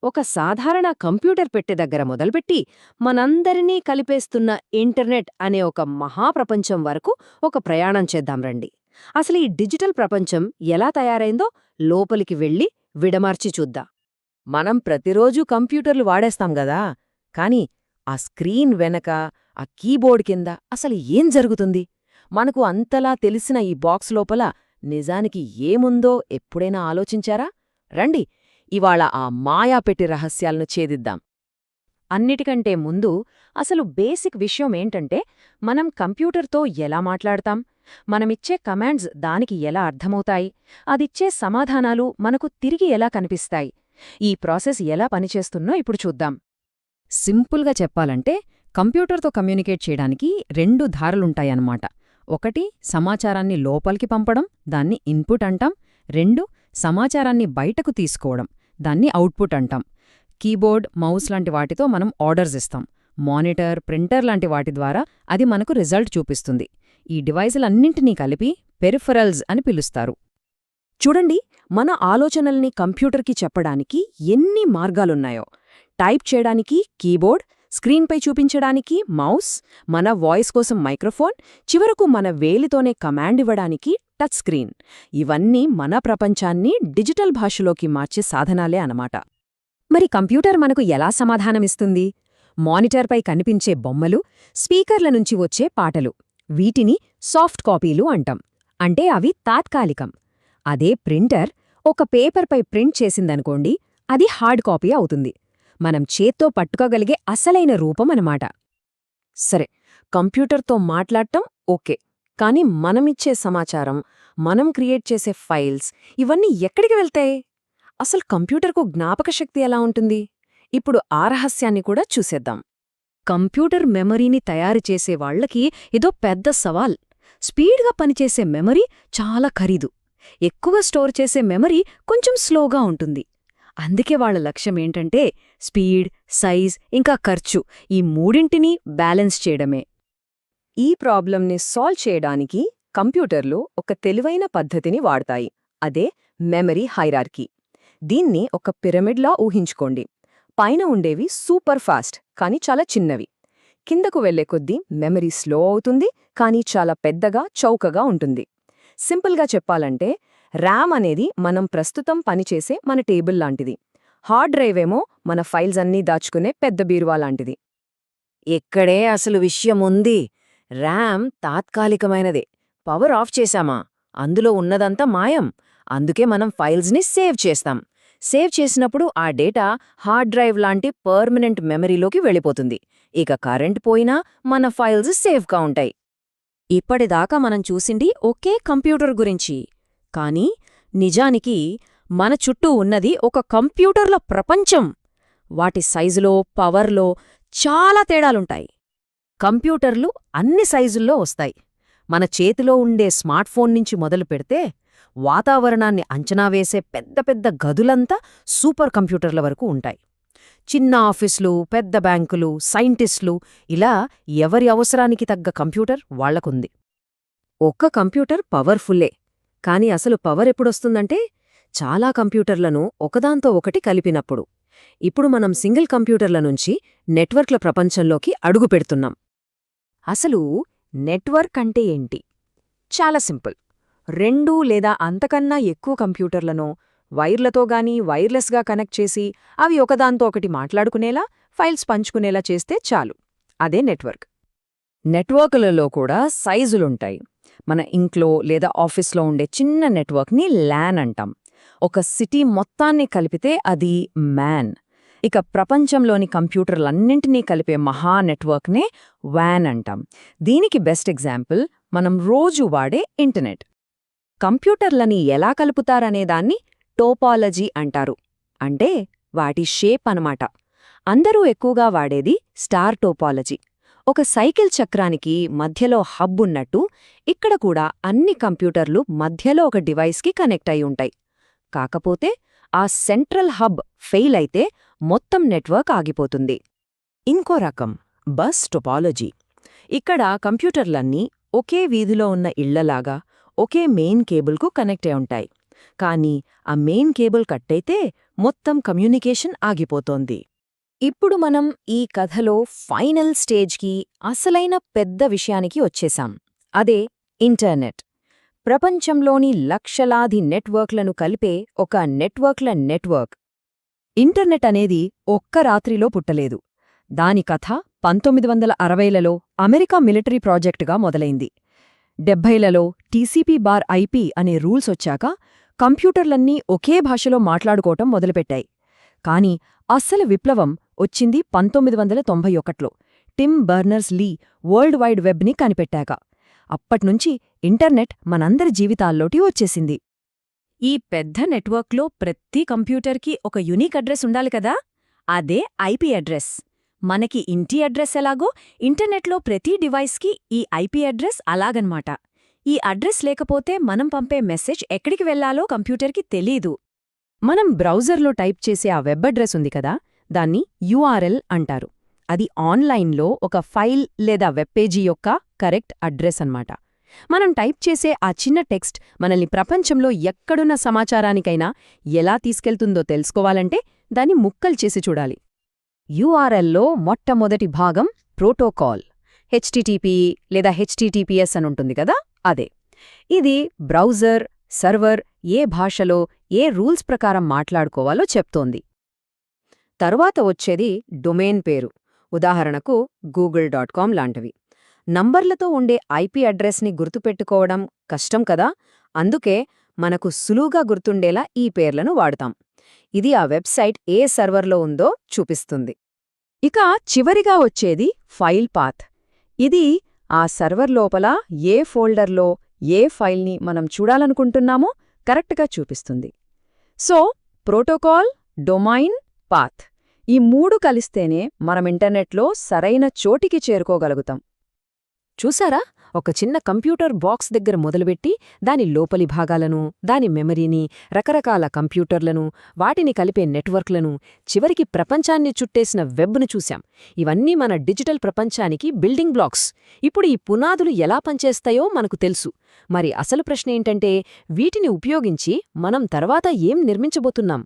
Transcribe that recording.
ఒక సాధారణ కంప్యూటర్ పెట్టె దగ్గర మొదలుపెట్టి మనందరినీ కలిపేస్తున్న ఇంటర్నెట్ అనే ఒక మహాప్రపంచం వరకు ఒక ప్రయాణం చేద్దాం రండి. అసలు ఈ డిజిటల్ ప్రపంచం ఎలా తయారైందో లోపలికి వెళ్ళి విడమార్చి చూద్దాం. మనం ప్రతిరోజూ కంప్యూటర్లు వాడేస్తాం గదా, కాని ఆ స్క్రీన్ వెనక, ఆ కీబోర్డ్ కింద అసలు ఏం జరుగుతుంది? మనకు అంతలా తెలిసిన ఈ బాక్స్ లోపల నిజానికి ఏముందో ఎప్పుడైనా ఆలోచించారా? రండి, ఇవాళ ఆ మాయాపెట్టి రహస్యాలను ఛేదిద్దాం. అన్నిటికంటే ముందు అసలు బేసిక్ విషయం ఏంటంటే, మనం కంప్యూటర్తో ఎలా మాట్లాడతాం, మనమిచ్చే కమాండ్స్ దానికి ఎలా అర్థమవుతాయి, అదిచ్చే సమాధానాలు మనకు తిరిగి ఎలా కనిపిస్తాయి, ఈ ప్రాసెస్ ఎలా పనిచేస్తుందో ఇప్పుడు చూద్దాం. సింపుల్గా చెప్పాలంటే, కంప్యూటర్తో కమ్యూనికేట్ చేయడానికి 2 దారులుంటాయన్నమాట. ఒకటి సమాచారాన్ని లోపలికి పంపడం, దాన్ని ఇన్పుట్ అంటాం. 2 సమాచారాన్ని బయటకు తీసుకోవడం, దాన్ని అవుట్పుట్ అంటాం. కీబోర్డ్, మౌస్ లాంటి వాటితో మనం ఆర్డర్స్ ఇస్తాం. మానిటర్, ప్రింటర్ లాంటి వాటి ద్వారా అది మనకు రిజల్ట్ చూపిస్తుంది. ఈ డివైజులన్నింటినీ కలిపి పెరిఫరల్స్ అని పిలుస్తారు. చూడండి, మన ఆలోచనల్ని కంప్యూటర్కి చెప్పడానికి ఎన్ని మార్గాలున్నాయో. టైప్ చేయడానికి కీబోర్డ్, స్క్రీన్పై చూపించడానికి మౌస్, మన వాయిస్ కోసం మైక్రోఫోన్, చివరకు మన వేలితోనే కమాండ్ ఇవ్వడానికి టచ్ స్క్రీన్. ఇవన్నీ మన ప్రపంచాన్ని డిజిటల్ భాషలోకి మార్చే సాధనాలే అన్నమాట. మరి కంప్యూటర్ మనకు ఎలా సమాధానమిస్తుంది? మానిటర్పై కనిపించే బొమ్మలు, స్పీకర్ల నుంచి వచ్చే పాటలు, వీటిని సాఫ్ట్ కాపీలు అంటాం. అంటే అవి తాత్కాలికం. అదే ప్రింటర్ ఒక పేపర్పై ప్రింట్ చేసిందనుకోండి, అది హార్డ్ కాపీ అవుతుంది. మనం చేత్తో పట్టుకోగలిగే అసలైన రూపం అన్నమాట. సరే, కంప్యూటర్తో మాట్లాడటం ఓకే, కాని మనమిచ్చే సమాచారం, మనం క్రియేట్ చేసే ఫైల్స్, ఇవన్నీ ఎక్కడికి వెళ్తాయి? అసలు కంప్యూటర్కు జ్ఞాపకశక్తి ఎలా ఉంటుంది? ఇప్పుడు ఆ రహస్యాన్ని కూడా చూసేద్దాం. కంప్యూటర్ మెమరీని తయారు చేసే వాళ్లకి ఇదో పెద్ద సవాల్. స్పీడ్గా పనిచేసే మెమరీ చాలా ఖరీదు. ఎక్కువ స్టోర్ చేసే మెమరీ కొంచెం స్లోగా ఉంటుంది. అందుకే వాళ్ల లక్ష్యమేంటంటే స్పీడ్, సైజ్, ఇంకా ఖర్చు, ఈ మూడింటినీ బ్యాలెన్స్ చేయడమే. ఈ ప్రాబ్లంని సాల్వ్ చేయడానికి కంప్యూటర్లు ఒక తెలివైన పద్ధతిని వాడతాయి. అదే మెమరీ హైరార్కీ. దీన్ని ఒక పిరమిడ్లా ఊహించుకోండి. పైన ఉండేవి సూపర్ ఫాస్ట్ కానీ చాలా చిన్నవి. కిందకు వెళ్లే కొద్దీ మెమరీ స్లో అవుతుంది, కానీ చాలా పెద్దగా, చౌకగా ఉంటుంది. సింపుల్గా చెప్పాలంటే, ర్యామ్ అనేది మనం ప్రస్తుతం పనిచేసే మన టేబుల్ లాంటిది. హార్డ్ డ్రైవ్ ఏమో మన ఫైల్స్ అన్నీ దాచుకునే పెద్ద బీరువా లాంటిది. ఎక్కడే అసలు విషయముంది. ర్యామ్ తాత్కాలికమైనదే. పవర్ ఆఫ్ చేశామా, అందులో ఉన్నదంతా మాయం. అందుకే మనం ఫైల్స్ని సేవ్ చేస్తాం. సేవ్ చేసినప్పుడు ఆ డేటా హార్డ్ డ్రైవ్ లాంటి పర్మనెంట్ మెమరీలోకి వెళ్ళిపోతుంది. ఇక కరెంట్ పోయినా మన ఫైల్స్ సేఫ్గా ఉంటాయి. ఇప్పటిదాకా మనం చూసింది ఒకే కంప్యూటర్ గురించి. కానీ నిజానికి మన చుట్టూ ఉన్నది ఒక కంప్యూటర్ల ప్రపంచం. వాటి సైజులో, పవర్లో చాలా తేడాలుంటాయి. కంప్యూటర్లు అన్ని సైజుల్లో వస్తాయి. మన చేతిలో ఉండే స్మార్ట్ఫోన్ నుంచి మొదలు పెడితే వాతావరణాన్ని అంచనా వేసే పెద్ద పెద్ద గదులంతా సూపర్ కంప్యూటర్ల వరకు ఉంటాయి. చిన్న ఆఫీసులు, పెద్ద బ్యాంకులు, సైంటిస్టులు, ఇలా ఎవరి అవసరానికి తగ్గ కంప్యూటర్ వాళ్లకుంది. ఒక్క కంప్యూటర్ పవర్ఫుల్లే, కాని అసలు పవర్ ఎప్పుడొస్తుందంటే చాలా కంప్యూటర్లను ఒకదాంతో ఒకటి కలిపినప్పుడు. ఇప్పుడు మనం సింగిల్ కంప్యూటర్ల నుంచి నెట్వర్క్ల ప్రపంచంలోకి అడుగుపెడుతున్నాం. అసలు నెట్వర్క్ అంటే ఏంటి? చాలా సింపుల్. 2 లేదా అంతకన్నా ఎక్కువ కంప్యూటర్లను వైర్లతో గానీ వైర్లెస్గా కనెక్ట్ చేసి అవి ఒకదాంతో ఒకటి మాట్లాడుకునేలా, ఫైల్స్ పంచుకునేలా చేస్తే చాలు. అదే నెట్వర్క్. నెట్వర్కులలో కూడా సైజులుంటాయి. మన ఇంట్లో లేదా ఆఫీస్లో ఉండే చిన్న నెట్వర్క్ని ల్యాన్ అంటాం. ఒక సిటీ మొత్తాన్ని కలిపితే అది మ్యాన్. ఇక ప్రపంచంలోని కంప్యూటర్లన్నింటినీ కలిపే మహా నెట్వర్క్నే వ్యాన్ అంటాం. దీనికి బెస్ట్ ఎగ్జాంపుల్ మనం రోజూ వాడే ఇంటర్నెట్. కంప్యూటర్లని ఎలా కలుపుతారనేదాన్ని టోపాలజీ అంటారు. అంటే వాటి షేప్ అనమాట. అందరూ ఎక్కువగా వాడేది స్టార్ టోపాలజీ. ఒక సైకిల్ చక్రానికి మధ్యలో హబ్ ఉన్నట్టు ఇక్కడ కూడా అన్ని కంప్యూటర్లు మధ్యలో ఒక డివైస్కి కనెక్ట్ అయి ఉంటాయి. కాకపోతే ఆ సెంట్రల్ హబ్ ఫెయిల్ అయితే మొత్తం నెట్వర్క్ ఆగిపోతుంది. ఇంకో రకం బస్ టోపాలజీ. ఇక్కడ కంప్యూటర్లన్నీ ఒకే వీధిలో ఉన్న ఇళ్లలాగా ఒకే మెయిన్ కేబుల్కు కనెక్ట్ అయి ఉంటాయి. కానీ ఆ మెయిన్ కేబుల్ కట్టయితే మొత్తం కమ్యూనికేషన్ ఆగిపోతోంది. ఇప్పుడు మనం ఈ కథలో ఫైనల్ స్టేజ్కి, అసలైన పెద్ద విషయానికి వచ్చేశాం. అదే ఇంటర్నెట్. ప్రపంచంలోని లక్షలాది నెట్వర్క్లను కలిపే ఒక నెట్వర్క్ల నెట్వర్క్. ఇంటర్నెట్ అనేది ఒక్క రాత్రిలో పుట్టలేదు. దాని కథ 1960లలో అమెరికా మిలిటరీ ప్రాజెక్టుగా మొదలైంది. 70లలో TCP/IP అనే రూల్స్ వచ్చాక కంప్యూటర్లన్నీ ఒకే భాషలో మాట్లాడుకోవటం మొదలుపెట్టాయి. కాని అస్సలు విప్లవం వచ్చింది 1991లో టిమ్ బర్నర్స్-లీ వరల్డ్ వైడ్ వెబ్ని కనిపెట్టాక. అప్పట్నుంచి ఇంటర్నెట్ మనందరి జీవితాల్లోకి వచ్చేసింది. ఈ పెద్ద నెట్వర్క్లో ప్రతి కంప్యూటర్కి ఒక యునిక్ అడ్రస్ ఉండాలి కదా, అదే IP అడ్రస్. మనకి ఇంటి అడ్రస్ ఎలాగో ఇంటర్నెట్లో ప్రతి డివైస్కి ఈ IP అడ్రస్ అలాగన్మాట. ఈ అడ్రస్ లేకపోతే మనం పంపే మెసేజ్ ఎక్కడికి వెళ్లాలో కంప్యూటర్కి తెలీదు. మనం బ్రౌజర్లో టైప్ చేసే ఆ వెబ్ అడ్రస్ ఉంది కదా, దాన్ని URL అంటారు. అది ఆన్లైన్లో ఒక ఫైల్ లేదా వెబ్పేజీ యొక్క కరెక్ట్ అడ్రస్ అన్నమాట. మనం టైప్ చేసే ఆ చిన్న టెక్స్ట్ మనల్ని ప్రపంచంలో ఎక్కడున్న సమాచారానికైనా ఎలా తీసుకెళ్తుందో తెలుసుకోవాలంటే దాన్ని ముక్కలు చేసి చూడాలి. URLలో మొట్టమొదటి భాగం ప్రోటోకాల్. HTTP లేదా HTTPS అనుంటుంది కదా, అదే. ఇది బ్రౌజర్, సర్వర్ ఏ భాషలో ఏ రూల్స్ ప్రకారం మాట్లాడుకోవాలో చెప్తోంది. తరువాత వచ్చేది డొమైన్ పేరు. ఉదాహరణకు google.com లాంటివి. నంబర్లతో ఉండే IP అడ్రస్ని గుర్తుపెట్టుకోవడం కష్టం కదా, అందుకే మనకు సులువుగా గుర్తుండేలా ఈ పేర్లను వాడుతాం. ఇది ఆ వెబ్సైట్ ఏ సర్వర్లో ఉందో చూపిస్తుంది. ఇక చివరిగా వచ్చేది ఫైల్ పాత్. ఇది ఆ సర్వర్ లోపల ఏ ఫోల్డర్లో ఏ ఫైల్ని మనం చూడాలనుకుంటున్నామో కరెక్ట్గా చూపిస్తుంది. సో ప్రోటోకాల్, డొమైన్, పాత్ ఈ మూడు కలిస్తేనే మనం ఇంటర్నెట్లో సరైన చోటికి చేరుకోగలుగుతాం. చూసారా, ఒక చిన్న కంప్యూటర్ బాక్స్ దగ్గర మొదలుపెట్టి దాని లోపలి భాగాలను, దాని మెమరీని, రకరకాల కంప్యూటర్లను, వాటిని కలిపే నెట్వర్క్లను, చివరికి ప్రపంచాన్ని చుట్టేసిన వెబ్ను చూశాం. ఇవన్నీ మన డిజిటల్ ప్రపంచానికి బిల్డింగ్ బ్లాక్స్. ఇప్పుడు ఈ పునాదులు ఎలా పనిచేస్తాయో మనకు తెలుసు. మరి అసలు ప్రశ్న ఏంటంటే, వీటిని ఉపయోగించి మనం తర్వాత ఏం నిర్మించబోతున్నాం?